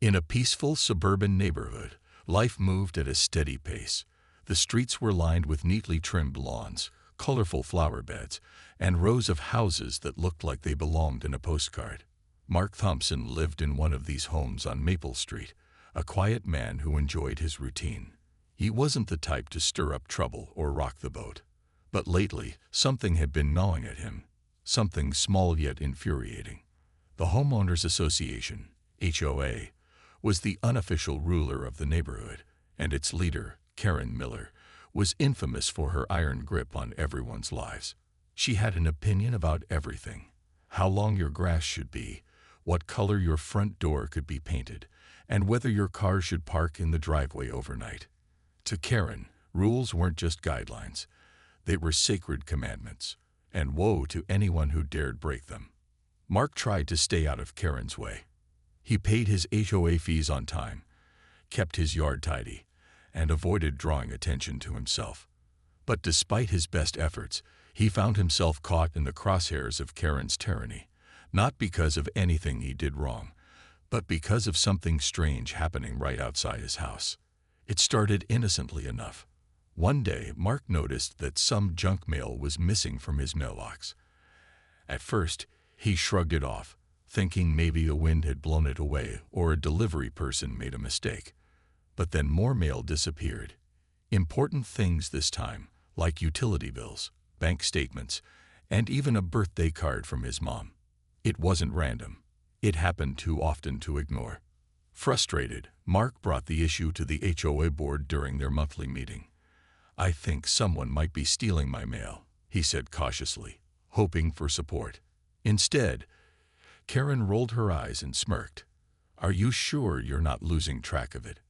In a peaceful suburban neighborhood, life moved at a steady pace. The streets were lined with neatly trimmed lawns, colorful flower beds, and rows of houses that looked like they belonged in a postcard. Mark Thompson lived in one of these homes on Maple Street, a quiet man who enjoyed his routine. He wasn't the type to stir up trouble or rock the boat. But lately, something had been gnawing at him, something small yet infuriating. The Homeowners Association, HOA, was the unofficial ruler of the neighborhood, and its leader, Karen Miller, was infamous for her iron grip on everyone's lives. She had an opinion about everything: how long your grass should be, what color your front door could be painted, and whether your car should park in the driveway overnight. To Karen, rules weren't just guidelines. They were sacred commandments, and woe to anyone who dared break them. Mark tried to stay out of Karen's way. He paid his HOA fees on time, kept his yard tidy, and avoided drawing attention to himself. But despite his best efforts, he found himself caught in the crosshairs of Karen's tyranny, not because of anything he did wrong, but because of something strange happening right outside his house. It started innocently enough. One day, Mark noticed that some junk mail was missing from his mailbox. At first, he shrugged it off, thinking maybe the wind had blown it away or a delivery person made a mistake. But then more mail disappeared. Important things this time, like utility bills, bank statements, and even a birthday card from his mom. It wasn't random. It happened too often to ignore. Frustrated, Mark brought the issue to the HOA board during their monthly meeting. "I think someone might be stealing my mail," he said cautiously, hoping for support. Instead, Karen rolled her eyes and smirked. "Are you sure you're not losing track of it?"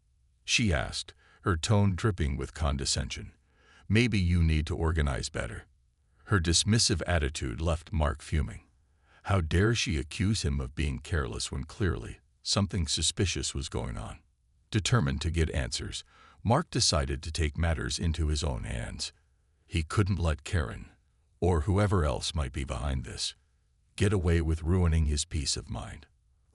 she asked, her tone dripping with condescension. "Maybe you need to organize better." Her dismissive attitude left Mark fuming. How dare she accuse him of being careless when clearly something suspicious was going on? Determined to get answers, Mark decided to take matters into his own hands. He couldn't let Karen, or whoever else might be behind this, get away with ruining his peace of mind.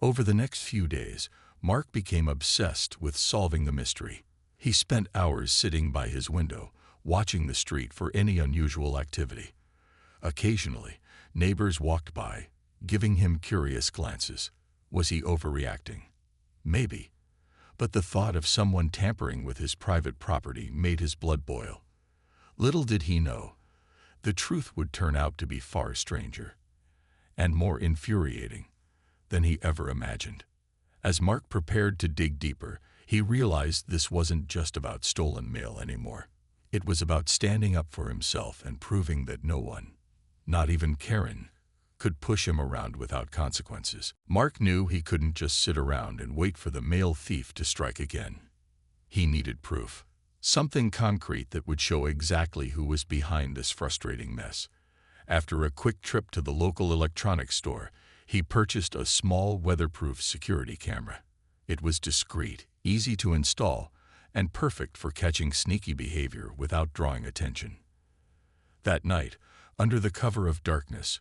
Over the next few days, Mark became obsessed with solving the mystery. He spent hours sitting by his window, watching the street for any unusual activity. Occasionally, neighbors walked by, giving him curious glances. Was he overreacting? Maybe. But the thought of someone tampering with his private property made his blood boil. Little did he know, the truth would turn out to be far stranger and more infuriating than he ever imagined. As Mark prepared to dig deeper, he realized this wasn't just about stolen mail anymore. It was about standing up for himself and proving that no one, not even Karen, could push him around without consequences. Mark knew he couldn't just sit around and wait for the mail thief to strike again. He needed proof, something concrete that would show exactly who was behind this frustrating mess. After a quick trip to the local electronics store, he purchased a small weatherproof security camera. It was discreet, easy to install, and perfect for catching sneaky behavior without drawing attention. That night, under the cover of darkness,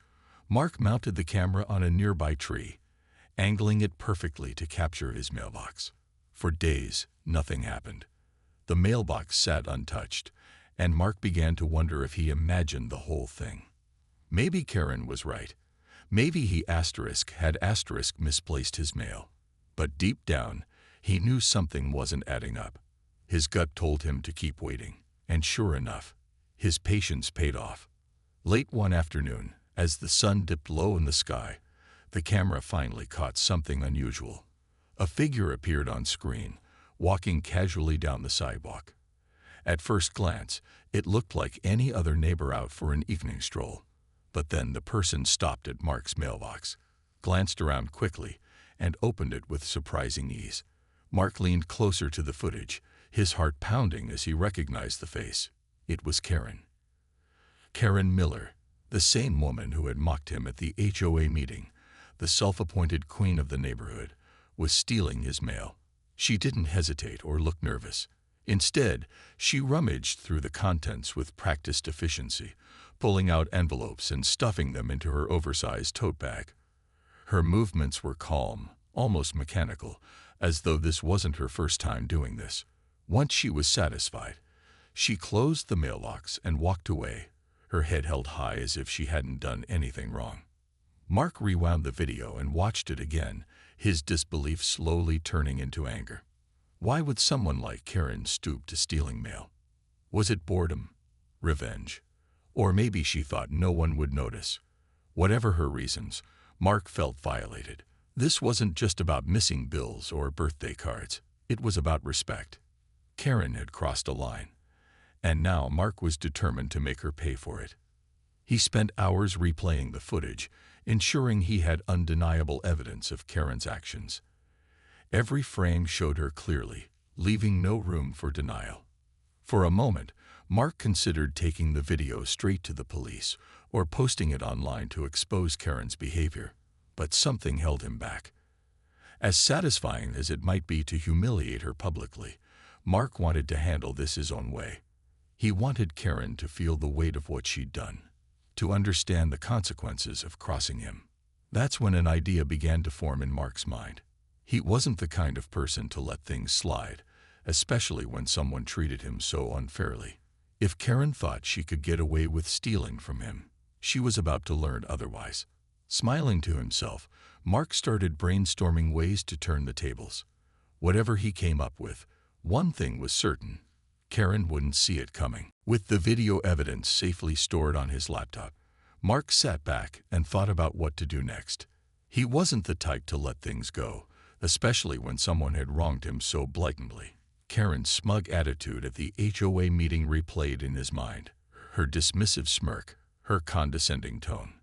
Mark mounted the camera on a nearby tree, angling it perfectly to capture his mailbox. For days, nothing happened. The mailbox sat untouched, and Mark began to wonder if he imagined the whole thing. Maybe Karen was right. Maybe he had misplaced his mail. But deep down, he knew something wasn't adding up. His gut told him to keep waiting, and sure enough, his patience paid off. Late one afternoon, as the sun dipped low in the sky, the camera finally caught something unusual. A figure appeared on screen, walking casually down the sidewalk. At first glance, it looked like any other neighbor out for an evening stroll. But then the person stopped at Mark's mailbox, glanced around quickly, and opened it with surprising ease. Mark leaned closer to the footage, his heart pounding as he recognized the face. It was Karen. Karen Miller, the same woman who had mocked him at the HOA meeting, the self-appointed queen of the neighborhood, was stealing his mail. She didn't hesitate or look nervous. Instead, she rummaged through the contents with practiced efficiency, pulling out envelopes and stuffing them into her oversized tote bag. Her movements were calm, almost mechanical, as though this wasn't her first time doing this. Once she was satisfied, she closed the mailbox and walked away, her head held high as if she hadn't done anything wrong. Mark rewound the video and watched it again, his disbelief slowly turning into anger. Why would someone like Karen stoop to stealing mail? Was it boredom? Revenge? Or maybe she thought no one would notice? Whatever her reasons, Mark felt violated. This wasn't just about missing bills or birthday cards. It was about respect. Karen had crossed a line, and now Mark was determined to make her pay for it. He spent hours replaying the footage, ensuring he had undeniable evidence of Karen's actions. Every frame showed her clearly, leaving no room for denial. For a moment, Mark considered taking the video straight to the police or posting it online to expose Karen's behavior, but something held him back. As satisfying as it might be to humiliate her publicly, Mark wanted to handle this his own way. He wanted Karen to feel the weight of what she'd done, to understand the consequences of crossing him. That's when an idea began to form in Mark's mind. He wasn't the kind of person to let things slide, especially when someone treated him so unfairly. If Karen thought she could get away with stealing from him, she was about to learn otherwise. Smiling to himself, Mark started brainstorming ways to turn the tables. Whatever he came up with, one thing was certain: Karen wouldn't see it coming. With the video evidence safely stored on his laptop, Mark sat back and thought about what to do next. He wasn't the type to let things go, especially when someone had wronged him so blatantly. Karen's smug attitude at the HOA meeting replayed in his mind, her dismissive smirk, her condescending tone.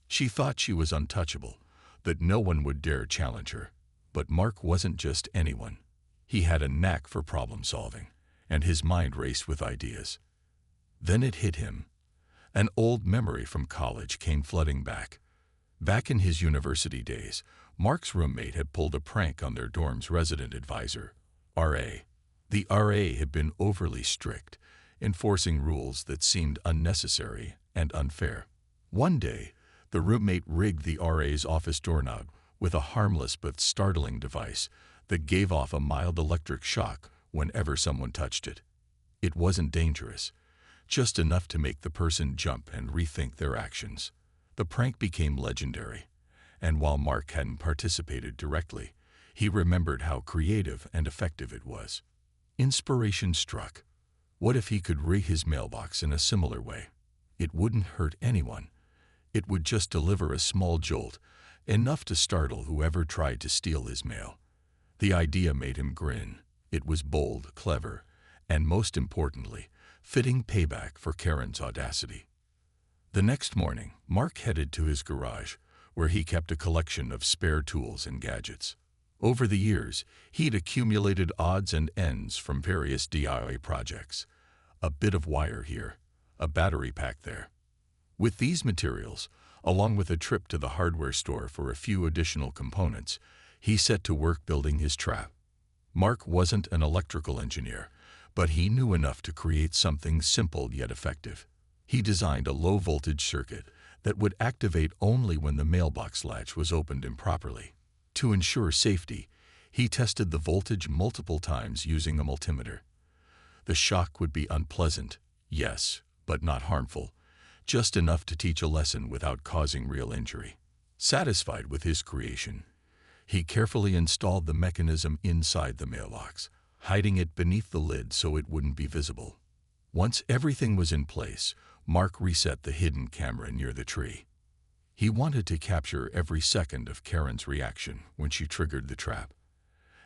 She thought she was untouchable, that no one would dare challenge her. But Mark wasn't just anyone. He had a knack for problem solving, and his mind raced with ideas. Then it hit him. An old memory from college came flooding back. Back in his university days, Mark's roommate had pulled a prank on their dorm's resident advisor, RA. The RA had been overly strict, enforcing rules that seemed unnecessary and unfair. One day, the roommate rigged the RA's office doorknob with a harmless but startling device that gave off a mild electric shock whenever someone touched it. It wasn't dangerous, just enough to make the person jump and rethink their actions. The prank became legendary, and while Mark hadn't participated directly, he remembered how creative and effective it was. Inspiration struck. What if he could rig his mailbox in a similar way? It wouldn't hurt anyone. It would just deliver a small jolt, enough to startle whoever tried to steal his mail. The idea made him grin. It was bold, clever, and most importantly, fitting payback for Karen's audacity. The next morning, Mark headed to his garage, where he kept a collection of spare tools and gadgets. Over the years, he'd accumulated odds and ends from various DIY projects. A bit of wire here, a battery pack there. With these materials, along with a trip to the hardware store for a few additional components, he set to work building his trap. Mark wasn't an electrical engineer, but he knew enough to create something simple yet effective. He designed a low-voltage circuit that would activate only when the mailbox latch was opened improperly. To ensure safety, he tested the voltage multiple times using a multimeter. The shock would be unpleasant, yes, but not harmful, just enough to teach a lesson without causing real injury. Satisfied with his creation, he carefully installed the mechanism inside the mailbox, hiding it beneath the lid so it wouldn't be visible. Once everything was in place, Mark reset the hidden camera near the tree. He wanted to capture every second of Karen's reaction when she triggered the trap.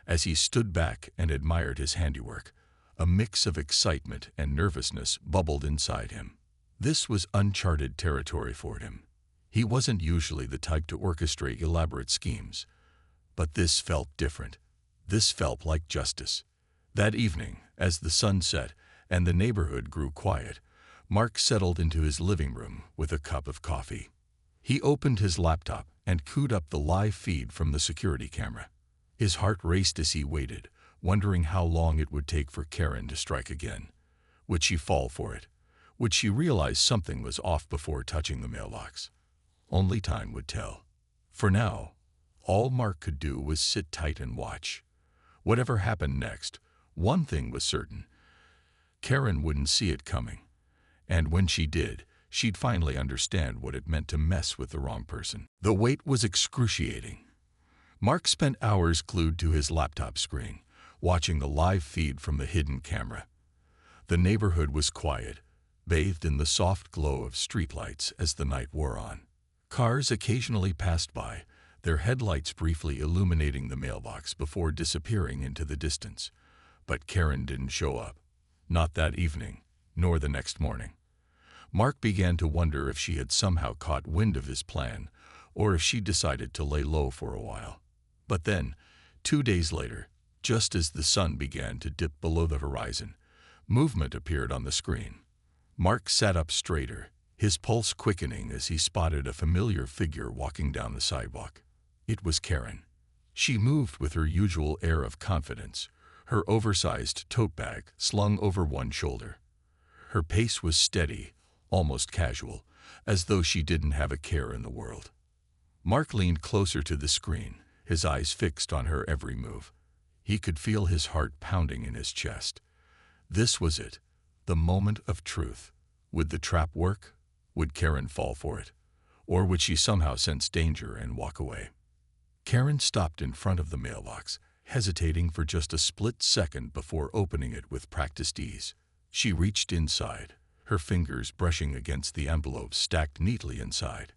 As he stood back and admired his handiwork, a mix of excitement and nervousness bubbled inside him. This was uncharted territory for him. He wasn't usually the type to orchestrate elaborate schemes, but this felt different. This felt like justice. That evening, as the sun set and the neighborhood grew quiet, Mark settled into his living room with a cup of coffee. He opened his laptop and queued up the live feed from the security camera. His heart raced as he waited, wondering how long it would take for Karen to strike again. Would she fall for it? Would she realize something was off before touching the mailbox? Only time would tell. For now, all Mark could do was sit tight and watch. Whatever happened next, one thing was certain. Karen wouldn't see it coming. And when she did, she'd finally understand what it meant to mess with the wrong person. The wait was excruciating. Mark spent hours glued to his laptop screen, watching the live feed from the hidden camera. The neighborhood was quiet, bathed in the soft glow of streetlights as the night wore on. Cars occasionally passed by, their headlights briefly illuminating the mailbox before disappearing into the distance. But Karen didn't show up. Not that evening, nor the next morning. Mark began to wonder if she had somehow caught wind of his plan, or if she decided to lay low for a while. But then, 2 days later, just as the sun began to dip below the horizon, movement appeared on the screen. Mark sat up straighter, his pulse quickening as he spotted a familiar figure walking down the sidewalk. It was Karen. She moved with her usual air of confidence, her oversized tote bag slung over one shoulder. Her pace was steady, almost casual, as though she didn't have a care in the world. Mark leaned closer to the screen, his eyes fixed on her every move. He could feel his heart pounding in his chest. This was it, the moment of truth. Would the trap work? Would Karen fall for it? Or would she somehow sense danger and walk away? Karen stopped in front of the mailbox, hesitating for just a split second before opening it with practiced ease. She reached inside, her fingers brushing against the envelopes stacked neatly inside.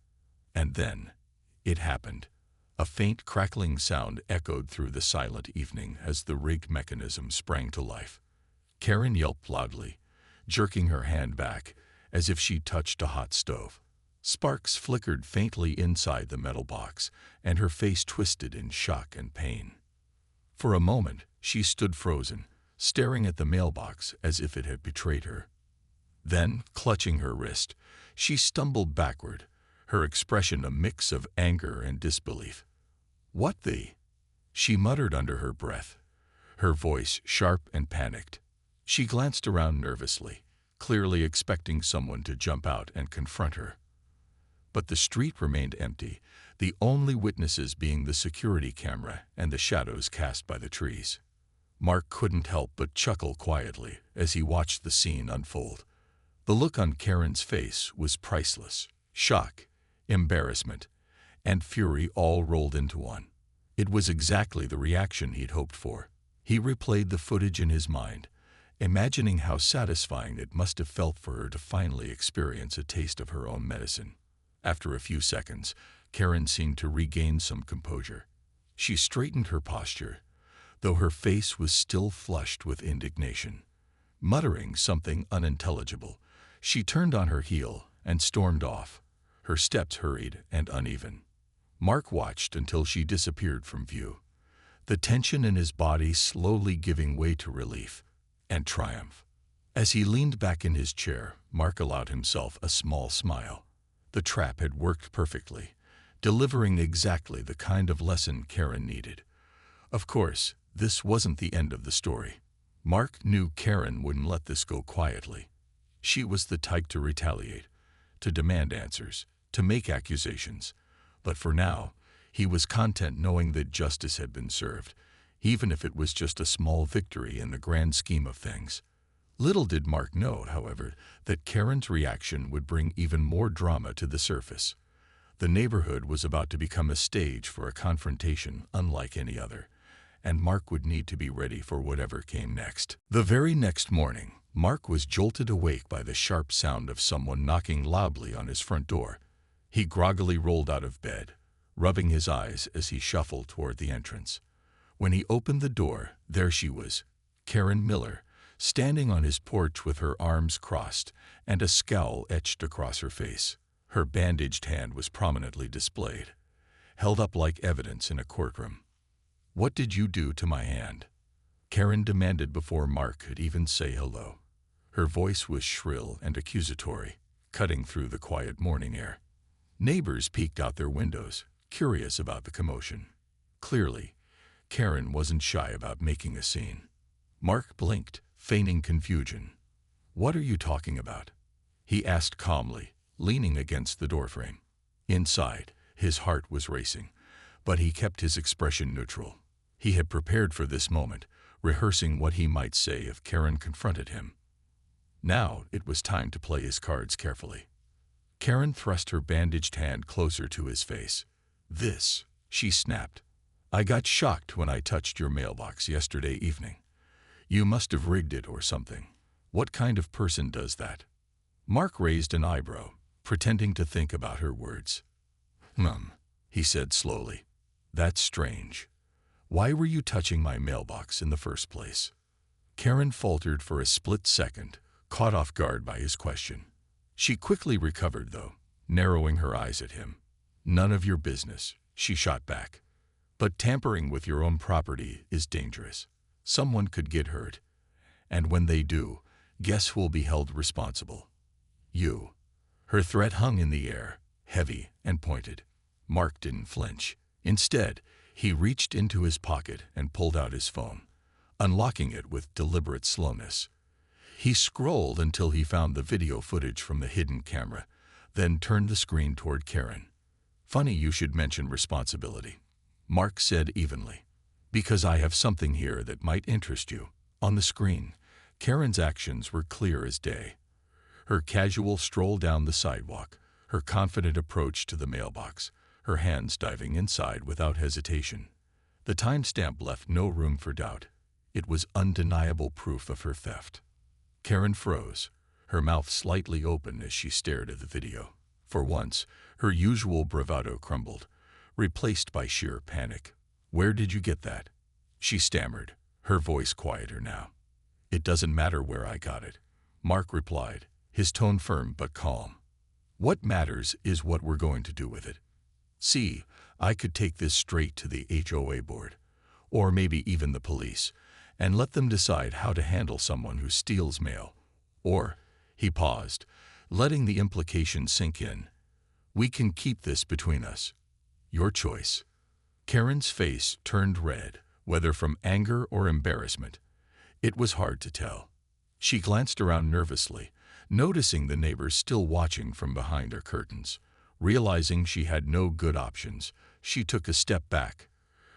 And then, it happened. A faint crackling sound echoed through the silent evening as the rig mechanism sprang to life. Karen yelped loudly, jerking her hand back as if she'd touched a hot stove. Sparks flickered faintly inside the metal box, and her face twisted in shock and pain. For a moment, she stood frozen, staring at the mailbox as if it had betrayed her. Then, clutching her wrist, she stumbled backward, her expression a mix of anger and disbelief. "What the?" she muttered under her breath, her voice sharp and panicked. She glanced around nervously, clearly expecting someone to jump out and confront her. But the street remained empty, the only witnesses being the security camera and the shadows cast by the trees. Mark couldn't help but chuckle quietly as he watched the scene unfold. The look on Karen's face was priceless. Shock, embarrassment, and fury all rolled into one. It was exactly the reaction he'd hoped for. He replayed the footage in his mind, imagining how satisfying it must have felt for her to finally experience a taste of her own medicine. After a few seconds, Karen seemed to regain some composure. She straightened her posture, though her face was still flushed with indignation. Muttering something unintelligible, she turned on her heel and stormed off, her steps hurried and uneven. Mark watched until she disappeared from view, the tension in his body slowly giving way to relief and triumph. As he leaned back in his chair, Mark allowed himself a small smile. The trap had worked perfectly, delivering exactly the kind of lesson Karen needed. Of course, this wasn't the end of the story. Mark knew Karen wouldn't let this go quietly. She was the type to retaliate, to demand answers, to make accusations. But for now, he was content knowing that justice had been served, even if it was just a small victory in the grand scheme of things. Little did Mark know, however, that Karen's reaction would bring even more drama to the surface. The neighborhood was about to become a stage for a confrontation unlike any other, and Mark would need to be ready for whatever came next. The very next morning, Mark was jolted awake by the sharp sound of someone knocking loudly on his front door. He groggily rolled out of bed, rubbing his eyes as he shuffled toward the entrance. When he opened the door, there she was, Karen Miller, standing on his porch with her arms crossed and a scowl etched across her face. Her bandaged hand was prominently displayed, held up like evidence in a courtroom. "What did you do to my hand?" Karen demanded before Mark could even say hello. Her voice was shrill and accusatory, cutting through the quiet morning air. Neighbors peeked out their windows, curious about the commotion. Clearly, Karen wasn't shy about making a scene. Mark blinked, feigning confusion. "What are you talking about?" he asked calmly, leaning against the doorframe. Inside, his heart was racing, but he kept his expression neutral. He had prepared for this moment, rehearsing what he might say if Karen confronted him. Now it was time to play his cards carefully. Karen thrust her bandaged hand closer to his face. "This," she snapped. "I got shocked when I touched your mailbox yesterday evening. You must have rigged it or something. What kind of person does that?" Mark raised an eyebrow, pretending to think about her words. He said slowly. "That's strange. Why were you touching my mailbox in the first place?" Karen faltered for a split second, caught off guard by his question. She quickly recovered, though, narrowing her eyes at him. "None of your business," she shot back. "But tampering with your own property is dangerous. Someone could get hurt. And when they do, guess who'll be held responsible? You." Her threat hung in the air, heavy and pointed. Mark didn't flinch. Instead, he reached into his pocket and pulled out his phone, unlocking it with deliberate slowness. He scrolled until he found the video footage from the hidden camera, then turned the screen toward Karen. "Funny you should mention responsibility," Mark said evenly, "because I have something here that might interest you." On the screen, Karen's actions were clear as day. Her casual stroll down the sidewalk, her confident approach to the mailbox, her hands diving inside without hesitation. The timestamp left no room for doubt. It was undeniable proof of her theft. Karen froze, her mouth slightly open as she stared at the video. For once, her usual bravado crumbled, replaced by sheer panic. "Where did you get that?" she stammered, her voice quieter now. "It doesn't matter where I got it," Mark replied, his tone firm but calm. "What matters is what we're going to do with it. See, I could take this straight to the HOA board, or maybe even the police, and let them decide how to handle someone who steals mail. Or," he paused, letting the implication sink in, "we can keep this between us. Your choice." Karen's face turned red, whether from anger or embarrassment. It was hard to tell. She glanced around nervously, noticing the neighbors still watching from behind her curtains. Realizing she had no good options, she took a step back,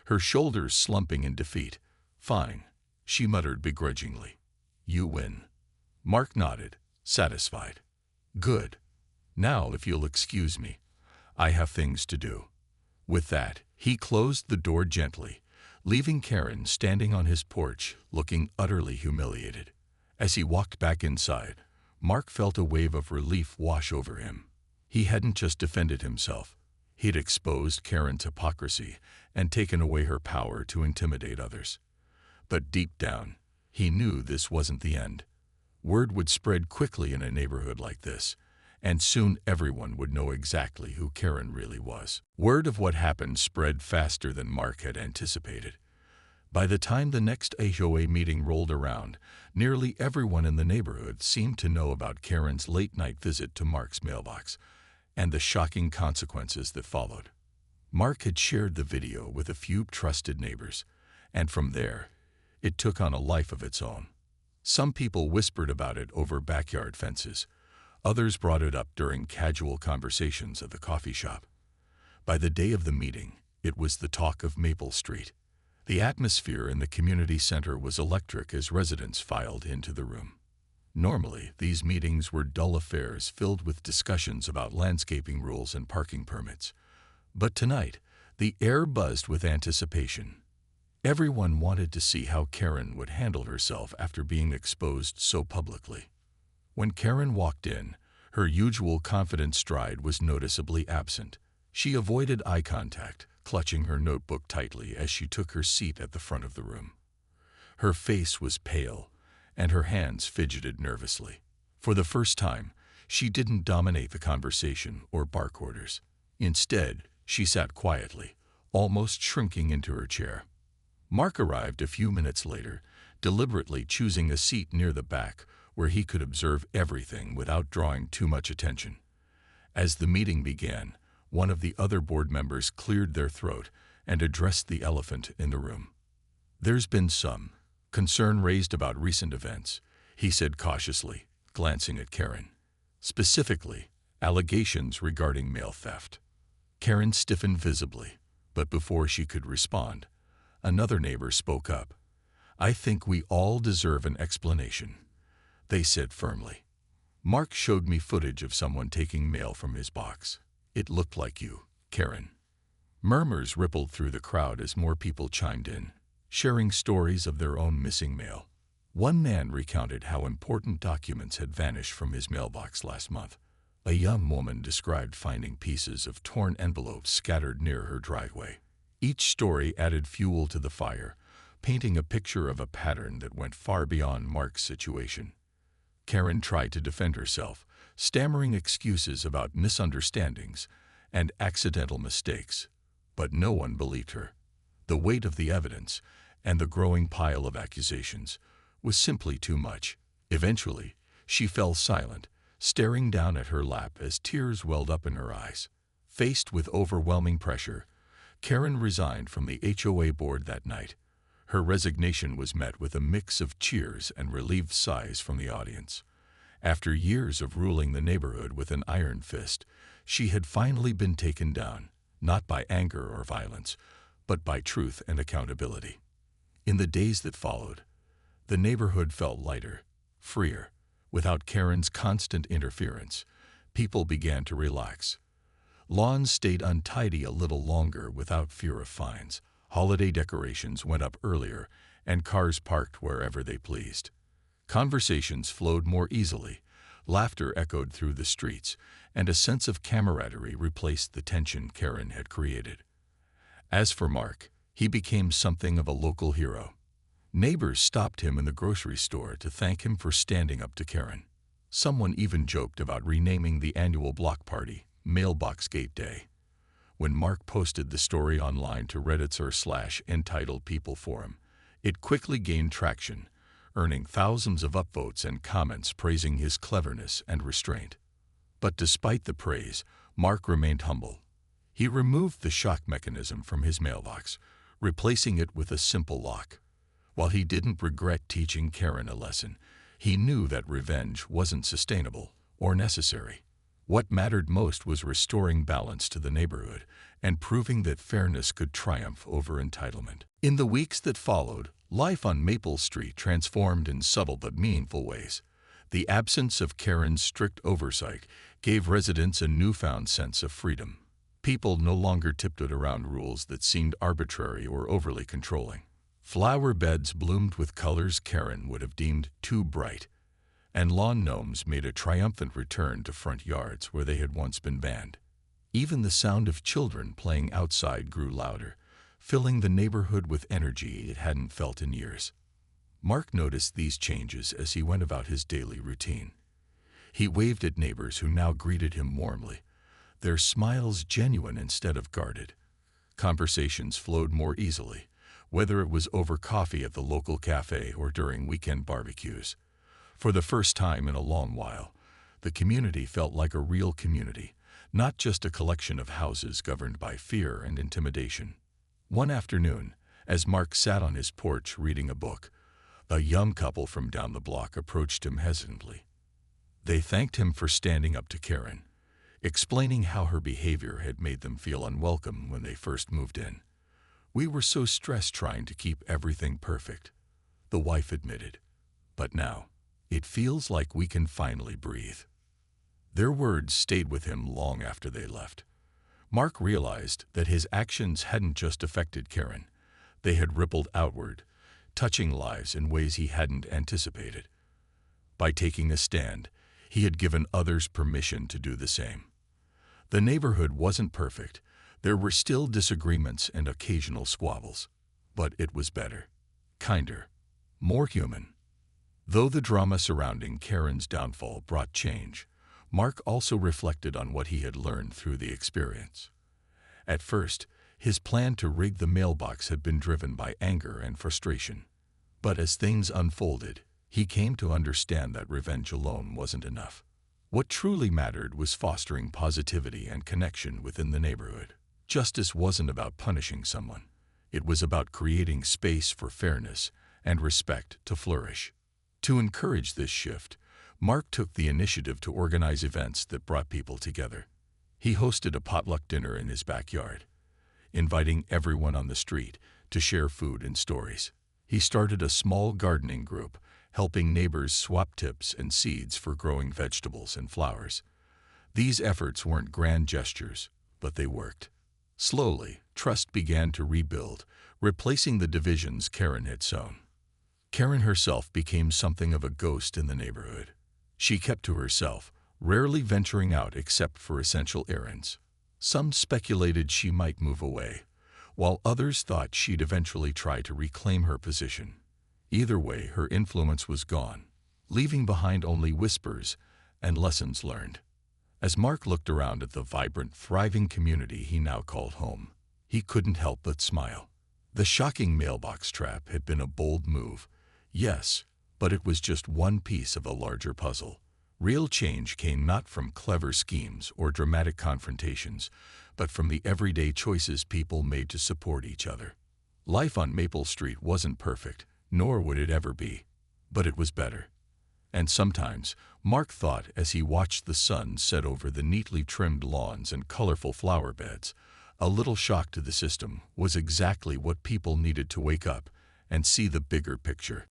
her shoulders slumping in defeat. "Fine," she muttered begrudgingly. "You win." Mark nodded, satisfied. "Good. Now, if you'll excuse me, I have things to do." With that, he closed the door gently, leaving Karen standing on his porch, looking utterly humiliated. As he walked back inside, Mark felt a wave of relief wash over him. He hadn't just defended himself. He'd exposed Karen's hypocrisy and taken away her power to intimidate others. But deep down, he knew this wasn't the end. Word would spread quickly in a neighborhood like this, and soon everyone would know exactly who Karen really was. Word of what happened spread faster than Mark had anticipated. By the time the next HOA meeting rolled around, nearly everyone in the neighborhood seemed to know about Karen's late-night visit to Mark's mailbox and the shocking consequences that followed. Mark had shared the video with a few trusted neighbors, and from there, it took on a life of its own. Some people whispered about it over backyard fences. Others brought it up during casual conversations at the coffee shop. By the day of the meeting, it was the talk of Maple Street. The atmosphere in the community center was electric as residents filed into the room. Normally, these meetings were dull affairs filled with discussions about landscaping rules and parking permits. But tonight, the air buzzed with anticipation. Everyone wanted to see how Karen would handle herself after being exposed so publicly. When Karen walked in, her usual confident stride was noticeably absent. She avoided eye contact, clutching her notebook tightly as she took her seat at the front of the room. Her face was pale, and her hands fidgeted nervously. For the first time, she didn't dominate the conversation or bark orders. Instead, she sat quietly, almost shrinking into her chair. Mark arrived a few minutes later, deliberately choosing a seat near the back where he could observe everything without drawing too much attention. As the meeting began, one of the other board members cleared their throat and addressed the elephant in the room. "There's been some concern raised about recent events," he said cautiously, glancing at Karen. "Specifically, allegations regarding mail theft." Karen stiffened visibly, but before she could respond, Another neighbor spoke up. "I think we all deserve an explanation," they said firmly. "Mark showed me footage of someone taking mail from his box. It looked like you, Karen." Murmurs rippled through the crowd as more people chimed in, sharing stories of their own missing mail. One man recounted how important documents had vanished from his mailbox last month. A young woman described finding pieces of torn envelopes scattered near her driveway. Each story added fuel to the fire, painting a picture of a pattern that went far beyond Mark's situation. Karen tried to defend herself, stammering excuses about misunderstandings and accidental mistakes, but no one believed her. The weight of the evidence and the growing pile of accusations was simply too much. Eventually, she fell silent, staring down at her lap as tears welled up in her eyes. Faced with overwhelming pressure, Karen resigned from the HOA board that night. Her resignation was met with a mix of cheers and relieved sighs from the audience. After years of ruling the neighborhood with an iron fist, she had finally been taken down, not by anger or violence, but by truth and accountability. In the days that followed, the neighborhood felt lighter, freer. Without Karen's constant interference, people began to relax. Lawns stayed untidy a little longer without fear of fines. Holiday decorations went up earlier, and cars parked wherever they pleased. Conversations flowed more easily, laughter echoed through the streets, and a sense of camaraderie replaced the tension Karen had created. As for Mark, he became something of a local hero. Neighbors stopped him in the grocery store to thank him for standing up to Karen. Someone even joked about renaming the annual block party Mailbox Gate Day. When Mark posted the story online to Reddit's r/EntitledPeople forum, it quickly gained traction, earning thousands of upvotes and comments praising his cleverness and restraint. But despite the praise, Mark remained humble. He removed the shock mechanism from his mailbox, replacing it with a simple lock. While he didn't regret teaching Karen a lesson, he knew that revenge wasn't sustainable or necessary. What mattered most was restoring balance to the neighborhood and proving that fairness could triumph over entitlement. In the weeks that followed, life on Maple Street transformed in subtle but meaningful ways. The absence of Karen's strict oversight gave residents a newfound sense of freedom. People no longer tiptoed around rules that seemed arbitrary or overly controlling. Flower beds bloomed with colors Karen would have deemed too bright, and lawn gnomes made a triumphant return to front yards where they had once been banned. Even the sound of children playing outside grew louder, filling the neighborhood with energy it hadn't felt in years. Mark noticed these changes as he went about his daily routine. He waved at neighbors who now greeted him warmly, their smiles genuine instead of guarded. Conversations flowed more easily, whether it was over coffee at the local cafe or during weekend barbecues. For the first time in a long while, the community felt like a real community, not just a collection of houses governed by fear and intimidation. One afternoon, as Mark sat on his porch reading a book, a young couple from down the block approached him hesitantly. They thanked him for standing up to Karen, explaining how her behavior had made them feel unwelcome when they first moved in. "We were so stressed trying to keep everything perfect," the wife admitted. "But now, it feels like we can finally breathe." Their words stayed with him long after they left. Mark realized that his actions hadn't just affected Karen. They had rippled outward, touching lives in ways he hadn't anticipated. By taking a stand, he had given others permission to do the same. The neighborhood wasn't perfect. There were still disagreements and occasional squabbles. But it was better, kinder, more human. Though the drama surrounding Karen's downfall brought change, Mark also reflected on what he had learned through the experience. At first, his plan to rig the mailbox had been driven by anger and frustration. But as things unfolded, he came to understand that revenge alone wasn't enough. What truly mattered was fostering positivity and connection within the neighborhood. Justice wasn't about punishing someone. It was about creating space for fairness and respect to flourish. To encourage this shift, Mark took the initiative to organize events that brought people together. He hosted a potluck dinner in his backyard, inviting everyone on the street to share food and stories. He started a small gardening group, helping neighbors swap tips and seeds for growing vegetables and flowers. These efforts weren't grand gestures, but they worked. Slowly, trust began to rebuild, replacing the divisions Karen had sown. Karen herself became something of a ghost in the neighborhood. She kept to herself, rarely venturing out except for essential errands. Some speculated she might move away, while others thought she'd eventually try to reclaim her position. Either way, her influence was gone, leaving behind only whispers and lessons learned. As Mark looked around at the vibrant, thriving community he now called home, he couldn't help but smile. The shocking mailbox trap had been a bold move, yes, but it was just one piece of a larger puzzle. Real change came not from clever schemes or dramatic confrontations, but from the everyday choices people made to support each other. Life on Maple Street wasn't perfect, nor would it ever be, but it was better. And sometimes, Mark thought as he watched the sun set over the neatly trimmed lawns and colorful flower beds, a little shock to the system was exactly what people needed to wake up and see the bigger picture.